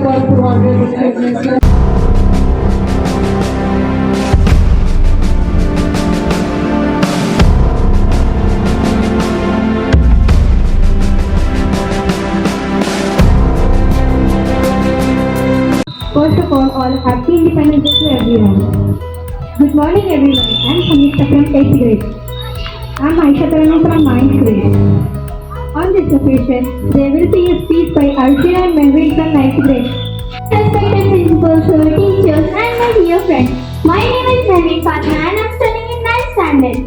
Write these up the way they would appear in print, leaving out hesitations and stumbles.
work towards its achievements. First of all, happy Independence Day to everyone. Good morning, everyone. I'm Samyukta from 8th grade. I'm Aisha Taranam from 9th grade. On this occasion, there will be a speech by Arshia and Melvin from 9th grade. Respected principals, teachers, and my dear friends, my name is Melvin Fatma and I'm studying in 9th standard.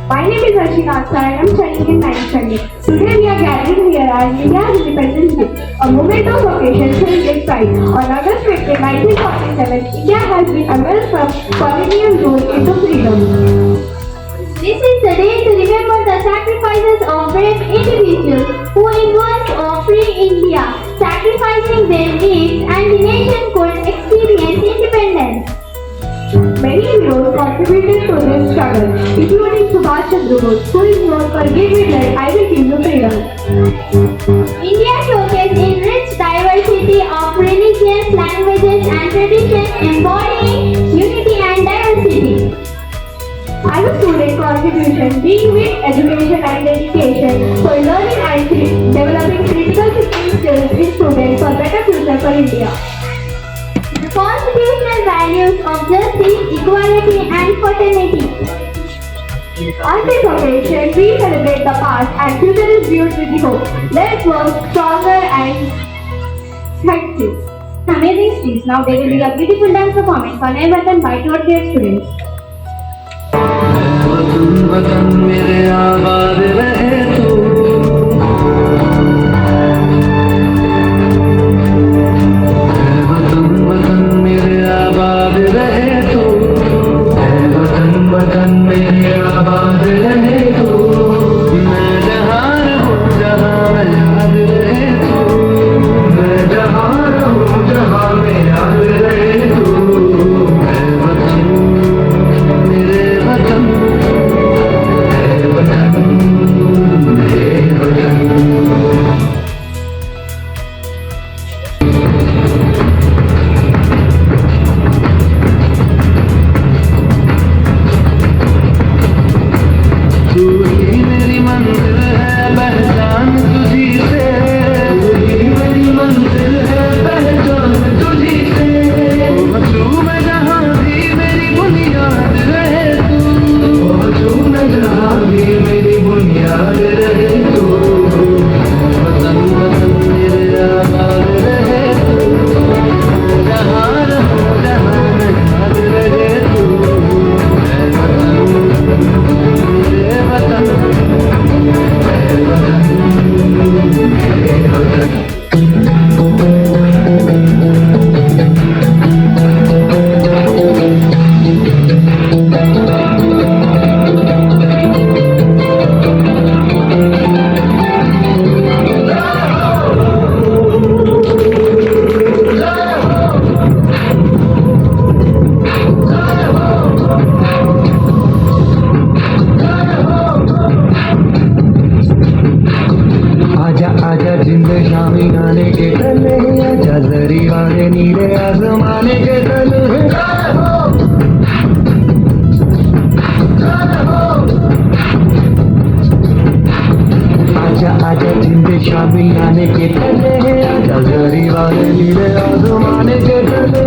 My name is Arshina Akhtar and I'm studying in 9th standard. Today we are gathering here as India's Independence Day, a moment of occasion filled with pride. On August 20, 1947, India has been emerged from colonial rule into freedom. This is the day to remember the sacrifices of brave individuals who endeavored to free India, sacrificing their lives and the nation could experience independence. Many heroes contributed to this struggle, including Subhash Chandra Bose, who is known for "Give me blood, I will give you freedom." India showcased in rich diversity of religions, languages and traditions, embodying unity and diversity. As a student contribution, being with education and dedication for learning and developing critical thinking skills in students for better future for India. The constitutional values of justice, equality and fraternity. On this occasion, we celebrate the past and future is viewed with hope. Let's work stronger and thank you. Amazing speech. Now there will be a beautiful dance performance on a button by 28 students. वतन मेरे आबाद रहे तू वतन मेरे आबाद रहे तू वतन मेरे आबाद रहे तू मैं जहाँ रहूँ जहाँ में याद रहे तू मैं जहाँ रहूँ जहाँ में याद रहे तू वतन मेरे वतन आजा जिंद शामी आने के तले आजा जरी वाले नीले आसमाने के तले आजा आजा जिंद शामी आने के तले आजा जरी वाले नीले आसमाने के तले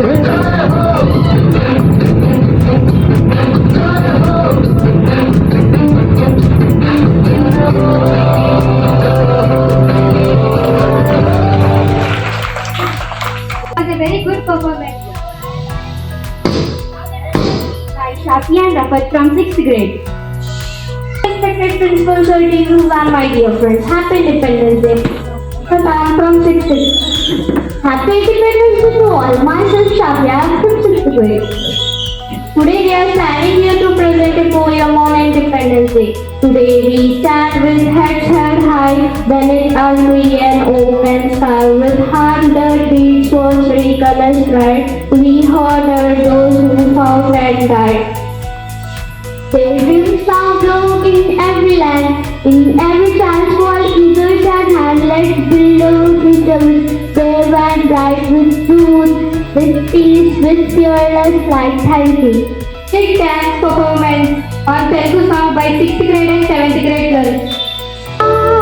Very good performance by Shafi and Rafat from 6th grade. Respected principals, teachers and my dear friends, Happy Independence Day. But I am from 6th grade. Happy Independence Day to all. Myself Shafi, I am from 6th grade. Today we are standing here to present a poem on Independence Day. Today we stand with heads held high, beneath a free and open sky, with heart that beats for three colors bright. We honor those who fought and died. Their dreams sound low in every land, in every child's world, eagle can hand. Let's build a freedom, brave and bright. with fearless flight. Thank you. Big dance performance on Telugu song by 6th grade and 7th grade girls.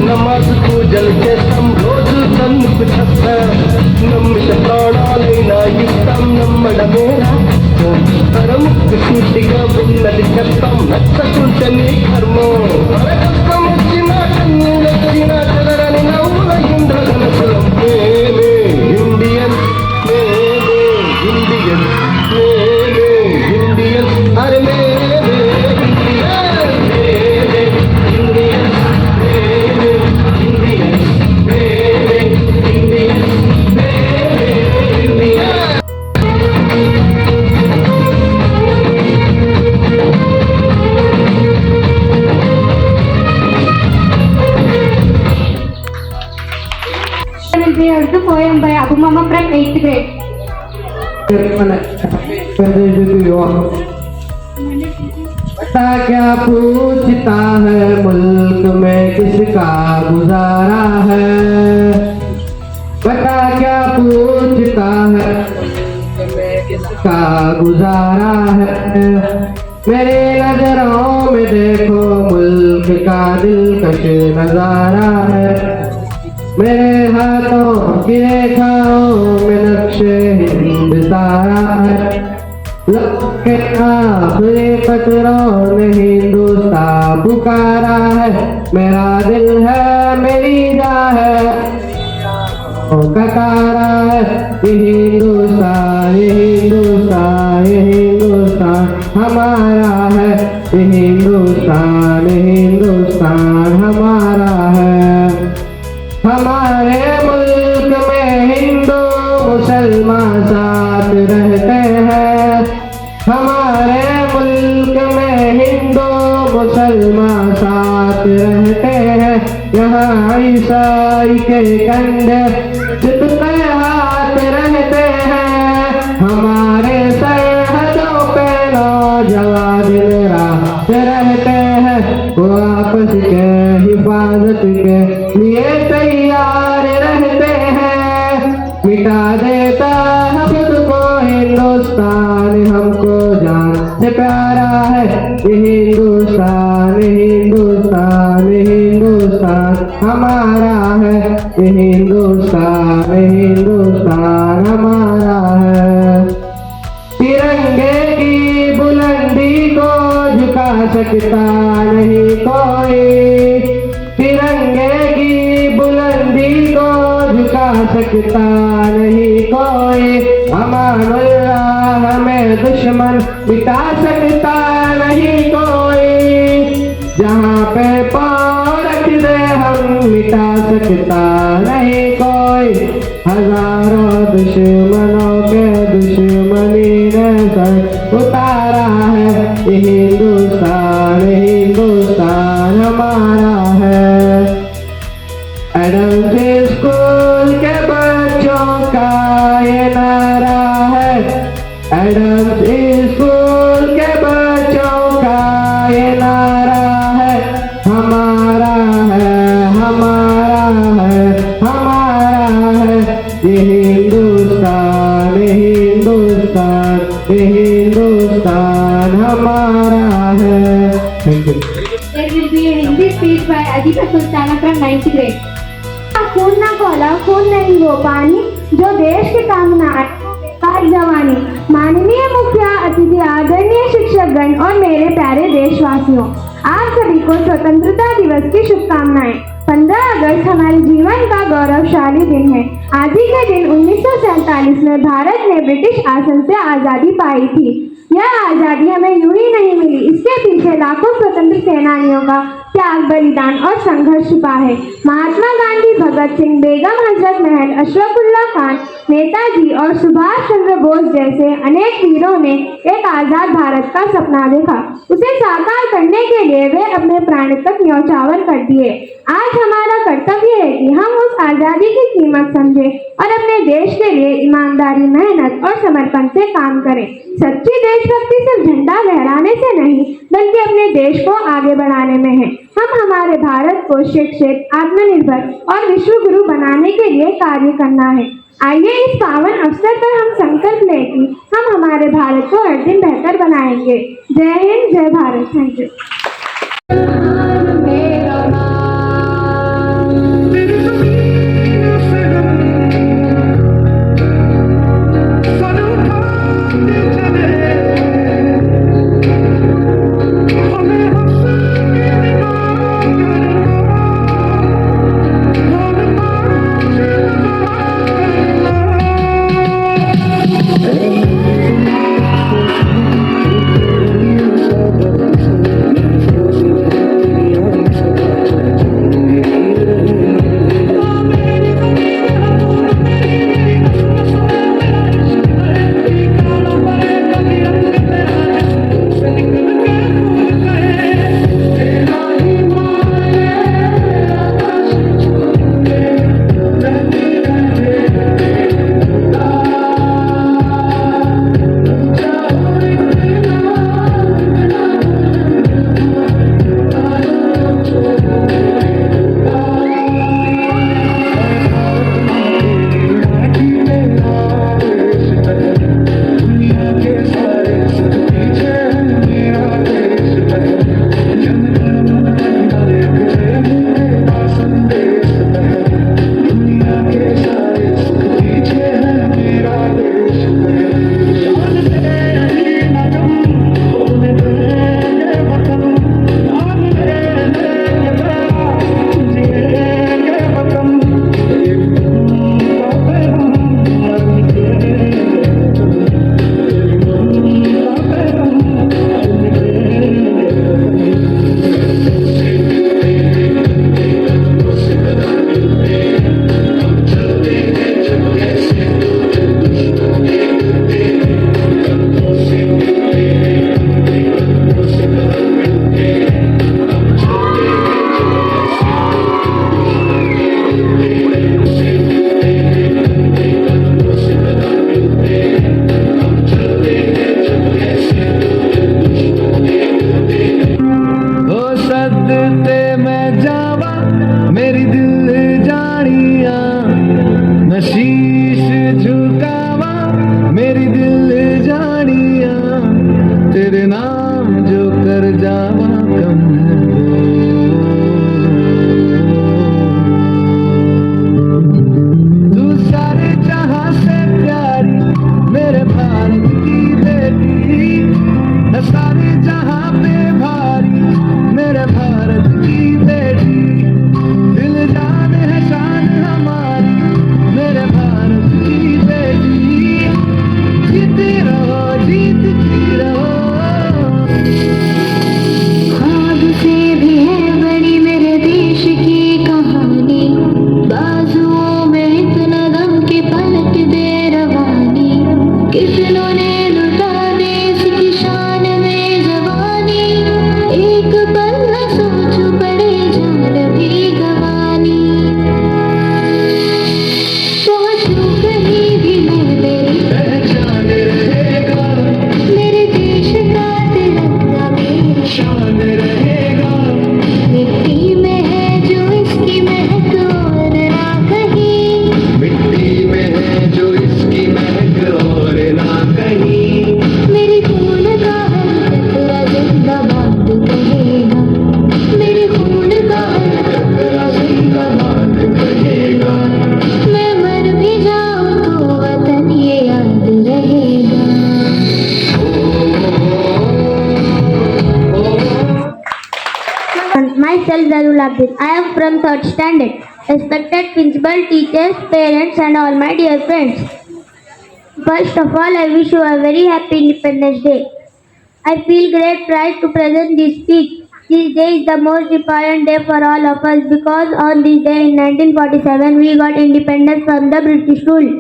నమాజ్కు జల్చేస్తాం రోజు తన్నుకు చెప్తాం నమ్మిత ప్రాణాలైనా ఇస్తాం నమ్మడమేరా పరముక్తి సూటిగా ఉన్నది చెప్తాం నచ్చకుంటే నీ కర్మం కష్టం వచ్చినా కన్నీళ్ళొచ్చినా చెదరని నవ్వుల ఇంద్రధనుసులం మేమే ఇండియన్ మేమే ఇండియన్ మేమే ఇండియన్ అరే మేమే ఇండియన్ మేమే Indian The poem by Abu Mama from 8th grade. बता क्या पूछता है मुल्क में किसका गुजारा है बता क्या पूछता है मुल्क में किसका गुजारा है मेरे नजरों में देखो मुल्क का दिलकश नजारा है मेरे हाथों की रेखाओं में नक्शे हिंद तारा है लगे आखिरी कतरों ने हिंदुस्तान पुकारा है मेरा दिल है मेरी जान है कतारा है ये हिंदुस्तान ये हिंदुस्तान ये हिंदुस्तान हमारा है ये हिंदुस्तान ये हिंदुस्तान हमारा है हमारे मुल्क में हिंदू मुसलमान साथ रहते हैं हमारे मुल्क में हिंदू मुसलमान साथ रहते हैं यहाँ ईसाई के कंधे जितने हाथ रहते हैं हमारे सरहदों पे नौजवान दिन रात रहते हैं वो आपस के हिफाजत के लिए तैयार रहते हैं मिटा देता है खुद को हिंदुस्तान हमको जान से प्यारा है ये हिंदुस्तान हिंदुस्तान हिंदुस्तान हमारा है ये हिंदुस्तान हिंदुस्तान हमारा है तिरंगे की बुलंदी को झुका सकता नहीं कोई तिरंगे की बुलंदी को झुका सकता नहीं कोई अमानुल्लाह हमें दुश्मन मिटा सकता नहीं कोई जहाँ पे पाँव रख दे हम मिटा सकता नहीं कोई हजारों दुश्मनों के दुश्मनी ने सर उतारा है ये हिंदुस्तान हिंदुस्तान हमारा है एडम्स स्कूल के बच्चों का ये नारा है एडम्स स्कूल के बच्चों का ये नारा है हमारा है हमारा है हमारा है ये हिंदुस्तान हिंदुस्तान ये हिंदुस्तान हमारा है। Thank you. There will be a Hindi speech by Adita Sultana from 9th grade. खून ना खोला खून नहीं वो पानी, जो देश के काम ना आए बेकार जवानी। माननीय मुख्य अतिथि, आदरणीय शिक्षकगण और मेरे प्यारे देशवासियों, आप सभी को स्वतंत्रता दिवस की शुभकामनाएं। 15 अगस्त हमारे जीवन का गौरवशाली दिन है। आज ही के दिन 1947 में भारत ने ब्रिटिश शासन से आजादी पाई थी। यह आजादी हमें यूं ही नहीं मिली, इसके पीछे लाखों स्वतंत्र सेनानियों का त्याग, बलिदान और संघर्ष छुपा है। महात्मा गांधी, भगत सिंह, बेगम हजरत महल, अशफाकुल्लाह खान, नेताजी और सुभाष चंद्र बोस जैसे अनेक वीरों ने एक आजाद भारत का सपना देखा। उसे साकार करने के लिए वे अपने प्राण तक न्यौछावर कर दिए। आज हमारा कर्तव्य है कि हम उस आजादी की कीमत समझें और अपने देश के लिए ईमानदारी, मेहनत और समर्पण से काम करें। सच्ची देशभक्ति सिर्फ झंडा लहराने से नहीं, बल्कि अपने देश को आगे बढ़ाने में है। हम हमारे भारत को शिक्षित, आत्मनिर्भर और विश्व गुरु बनाने के लिए कार्य करना है। आइए इस पावन अवसर पर हम संकल्प लें कि हम हमारे भारत को हर दिन बेहतर बनाएंगे। जय हिंद, जय Bharat. Thank you. Abdul. I am from 3rd standard. Respected principal, teachers, parents and all my dear friends. First of all, I wish you a very happy Independence Day. I feel great pride to present this speech. This day is the most important day for all of us because on this day in 1947 we got independence from the British rule.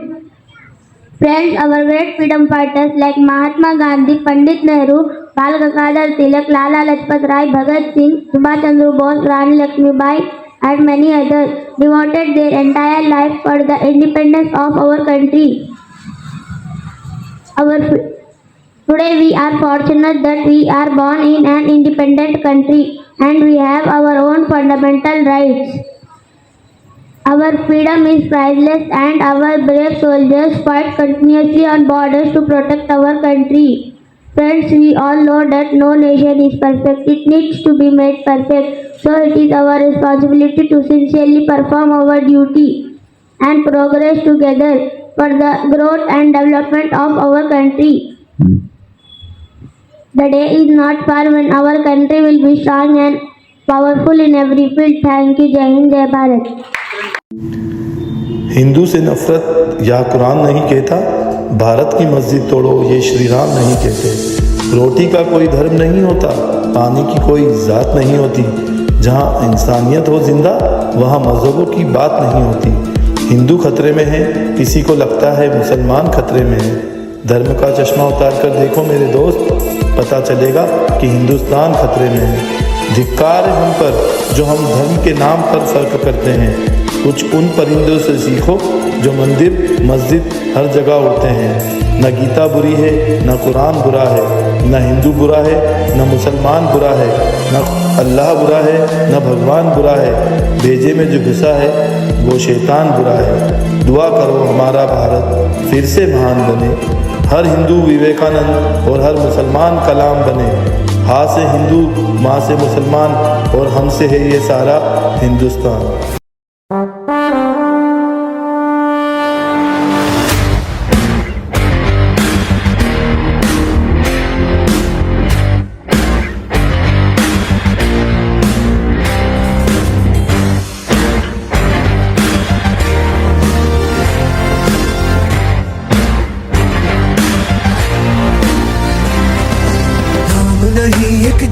Friends, our great freedom fighters like Mahatma Gandhi, Pandit Nehru, Bal Gangadhar Tilak, Lala Lajpat Rai, Bhagat Singh, Subhash Chandra Bose, Rani Lakshmibai and many others devoted their entire life for the independence of our country. Today we are fortunate that we are born in an independent country and we have our own fundamental rights. Our freedom is priceless and our brave soldiers fight continuously on borders to protect our country. Friends, we all know that no nation is perfect. It needs to be made perfect. So it is our responsibility to sincerely perform our duty and progress together for the growth and development of our country. The day is not far when our country will be strong and powerful in every field. Thank you. Jai Hind, Jai Bharat. Hindu से नफरत या कुरान नहीं कहता, भारत की मस्जिद तोड़ो ये श्री राम नहीं कहते। रोटी का कोई धर्म नहीं होता, पानी की कोई ज़ात नहीं होती। जहाँ इंसानियत हो जिंदा वहाँ मज़हबों की बात नहीं होती। हिंदू खतरे में है, किसी को लगता है मुसलमान खतरे में है। धर्म का चश्मा उतार कर देखो मेरे दोस्त, पता चलेगा कि हिंदुस्तान खतरे में है। धिक्कार है हम पर जो हम धर्म के नाम पर फ़र्क करते हैं। कुछ उन परिंदों से सीखो जो मंदिर मस्जिद हर जगह होते हैं। न गीता बुरी है, न कुरान बुरा है, न हिंदू बुरा है, न मुसलमान बुरा है, न अल्लाह बुरा है, न भगवान बुरा है। भेजे में जो घुसा है वो शैतान बुरा है। दुआ करो हमारा भारत फिर से महान बने। हर हिंदू विवेकानंद और हर मुसलमान कलाम बने। हाँ से हिंदू, माँ से मुसलमान और हमसे है ये सारा हिंदुस्तान।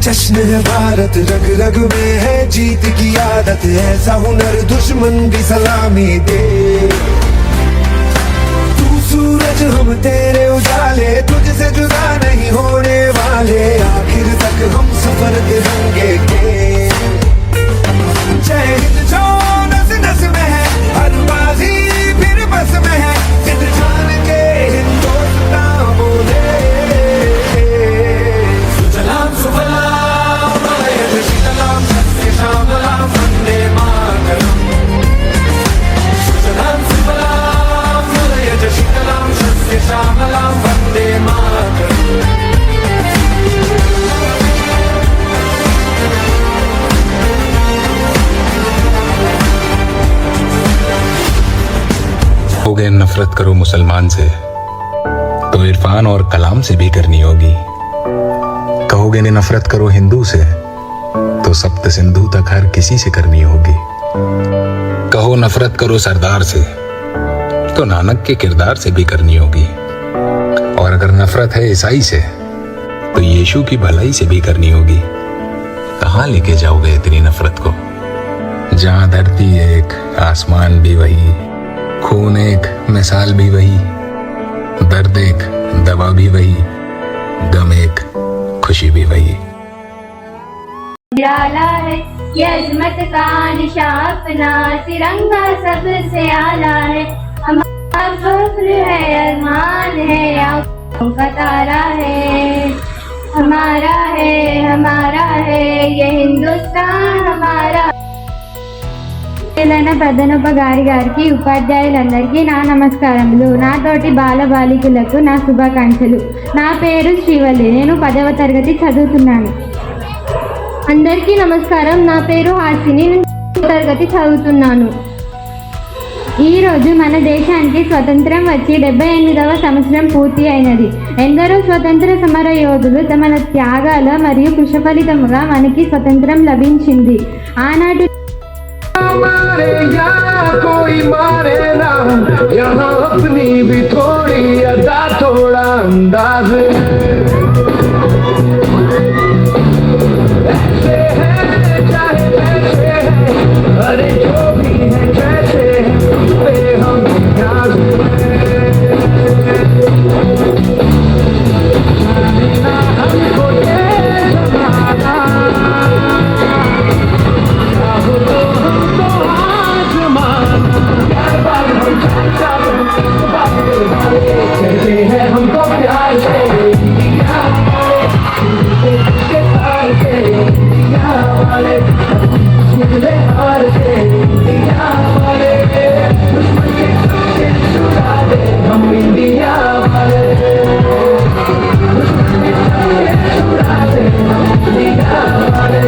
जश्न है भारत, रग रग में है जीत की आदत। ऐसा हुनर दुश्मन भी सलामी दे। तू सूरज हम तेरे उजाले, तुझसे जुदा नहीं होने वाले। आखिर तक हम सफर तिरंगे के। जय हिंद जो नस नस में है, हर बाजी फिर बस में है। जिद जान के हिंदुस्तान बोले। सुजलाम सुफलाम श्यामलाम वंदे मातरम। सुजलाम सुफलाम मलयज शीतलाम सस्य श्यामलाम वंदे मातरम। कहोगे नफरत करो मुसलमान से तो इरफान और कलाम से भी करनी होगी। कहोगे ने नफरत करो हिंदू से तो सप्त सिंधु तक हर किसी से करनी होगी। कहो नफरत करो सरदार से तो नानक के किरदार से भी करनी होगी। और अगर नफरत है ईसाई से तो यीशु की भलाई से भी करनी होगी। कहाँ लेके जाओगे इतनी नफरत को? जहाँ धरती एक, आसमान भी वही, खून एक, मिसाल भी वही, दर्द एक, दवा भी वही, गम एक, खुशी भी वही। निराला है ये अजमत का निशान, अपना तिरंगा सबसे आला है। हमारा फख्र है, अरमान है, आँखों का तारा है। हमारा है ये हिंदुस्तान हमारा। ప్రధానోపకారి గారికి, ఉపాధ్యాయులందరికీ నా నమస్కారములు. నాతోటి బాలబాలికలకు నా శుభాకాంక్షలు. నా పేరు శ్రీవల్లి, నేను 10వ తరగతి చదువుతున్నాను. అందరికీ నమస్కారం. నా పేరు హాసిని, నేను 10వ తరగతి చదువుతున్నాను. ఈరోజు మన దేశానికి స్వతంత్రం వచ్చి 78వ సంవత్సరం పూర్తి అయినది. ఎందరో స్వతంత్ర సమర యోధులు తమ త్యాగాల మరియు కృషి ఫలితముగా మనకి స్వతంత్రం లభించింది. ఆనాటి मारे या कोई मारे ना, यहाँ अपनी भी थोड़ी अदा थोड़ा अंदाज ऐसे है चाहे वैसे है, अरे जो भी है जैसे है पे हम ध्यान ना हमको ये जमाना, चाहो तो हमको आजमाना, प्यार बार हम कहते हैं हमको प्यार से दिया वाले, दिया वाले निकले हार से दिया वाले, दुश्मन के सामने छुड़ा दे हम इंडिया वाले, दुश्मन के सामने छुड़ा दे हम इंडिया वाले।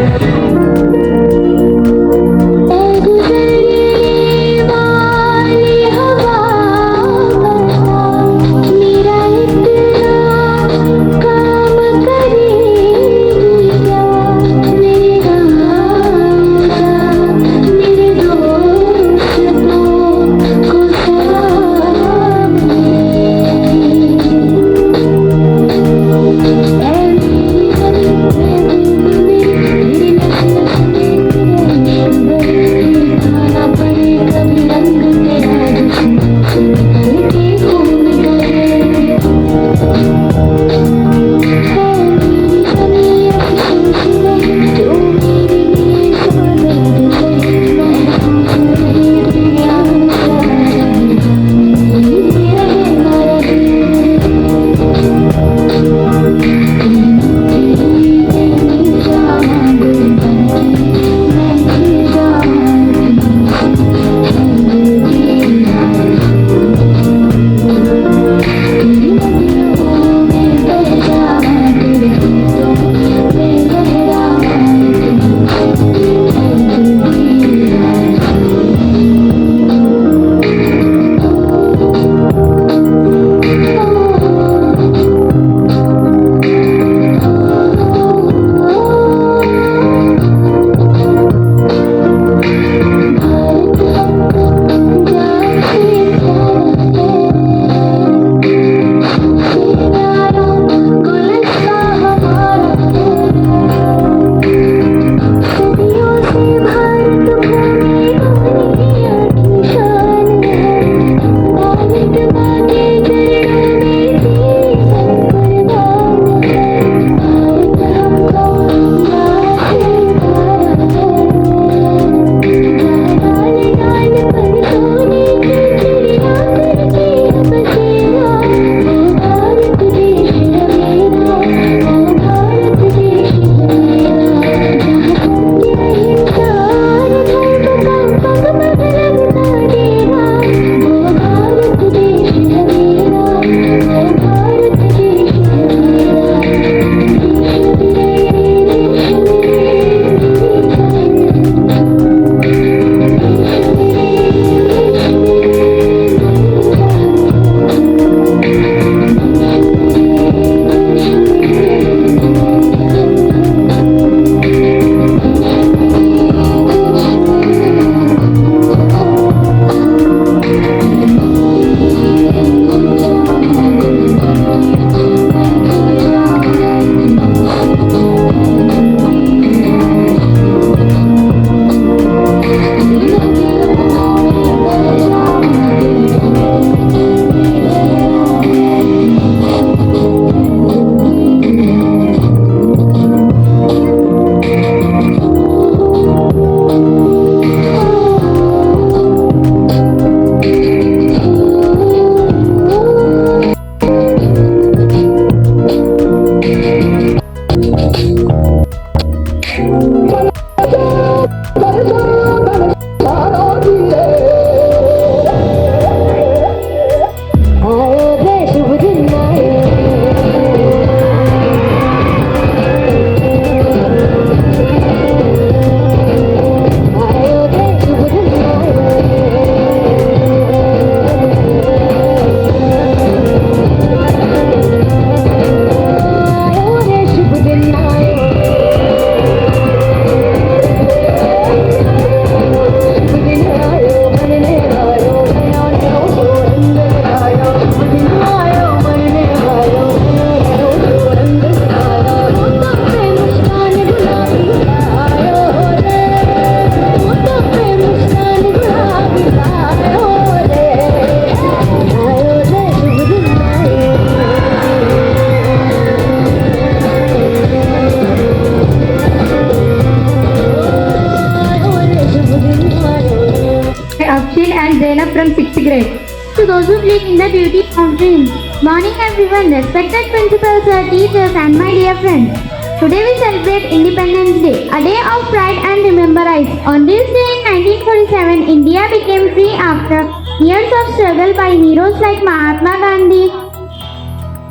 Zainab from 6th grade. To those who believe in the beauty of dreams. Morning everyone, respected principals, teachers and my dear friends. Today we celebrate Independence Day, a day of pride and remembrance. On this day in 1947, India became free after years of struggle by heroes like Mahatma Gandhi,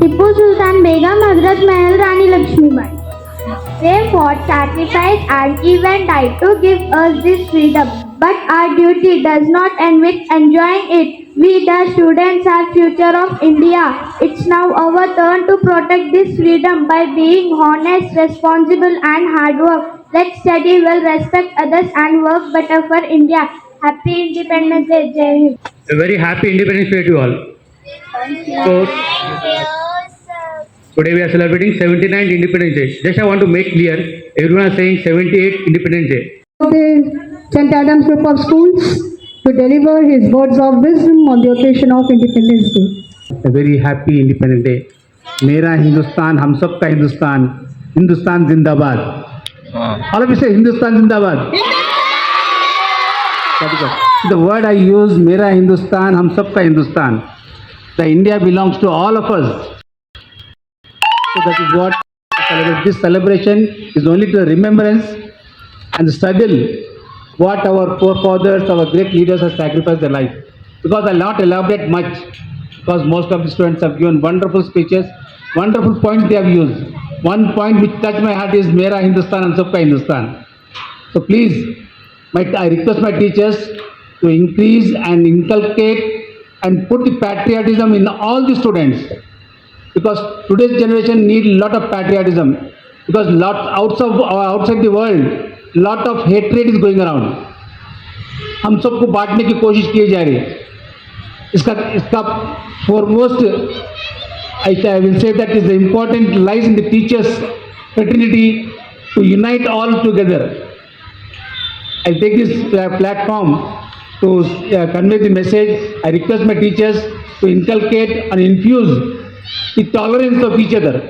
Tipu Sultan Begum, Hazrat Mahal, Rani Lakshmibai. They fought, sacrificed and even died to give us this freedom. But our duty does not end with enjoying it. We the students are future of India. It's now our turn to protect this freedom by being honest, responsible and hard work. Let's study well, respect others and work better for India. Happy Independence Day. Jai Hind. A very happy Independence Day to you all. So, today we are celebrating 79th Independence Day. Just I want to make clear, everyone is saying 78th Independence Day. The St. Adam's Group of Schools to deliver his words of wisdom on the occasion of Independence Day. A very happy Independence Day. मेरा हिंदुस्तान हम सब का हिंदुस्तान, हिंदुस्तान जिंदाबाद. All of you say Hindustan जिंदाबाद. The word I use, मेरा हिंदुस्तान हम सब का Hindustan. The India belongs to all of us. So that is what this celebration is only to the remembrance and the struggle what our forefathers, our great leaders have sacrificed their life. Because I'll not elaborate much, because most of the students have given wonderful speeches, wonderful points they have used. One point which touched my heart is Mera Hindustan and Sabka Hindustan. So please, I request my teachers to increase and inculcate and put the patriotism in all the students. Because today's generation need a lot of patriotism. Because outside the world, lot of hatred is going around. हम सबको बांटने की कोशिश की जा रही है. इसका foremost, I will say that is the important lies in the teachers' fraternity to unite all together. I take this platform to convey the message. I request my teachers to inculcate and infuse the tolerance of each other.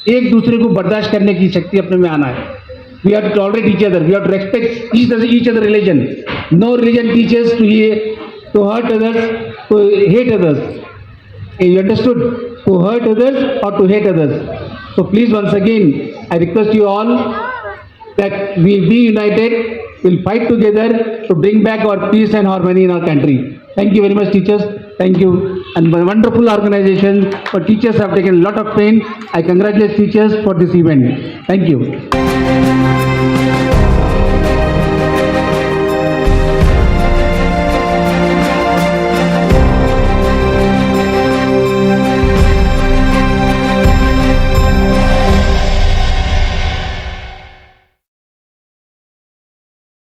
एक दूसरे को बर्दाश्त करने की शक्ति अपने में आना है. We have to tolerate each other. We have to respect each other religion. No religion teaches to hurt others, to hate others. You understood? To hurt others or to hate others. So please, once again, I request you all that we be united. We'll fight together to bring back our peace and harmony in our country. Thank you very much, teachers. Thank you. And my wonderful organization. For teachers have taken a lot of pain. I congratulate teachers for this event. Thank you.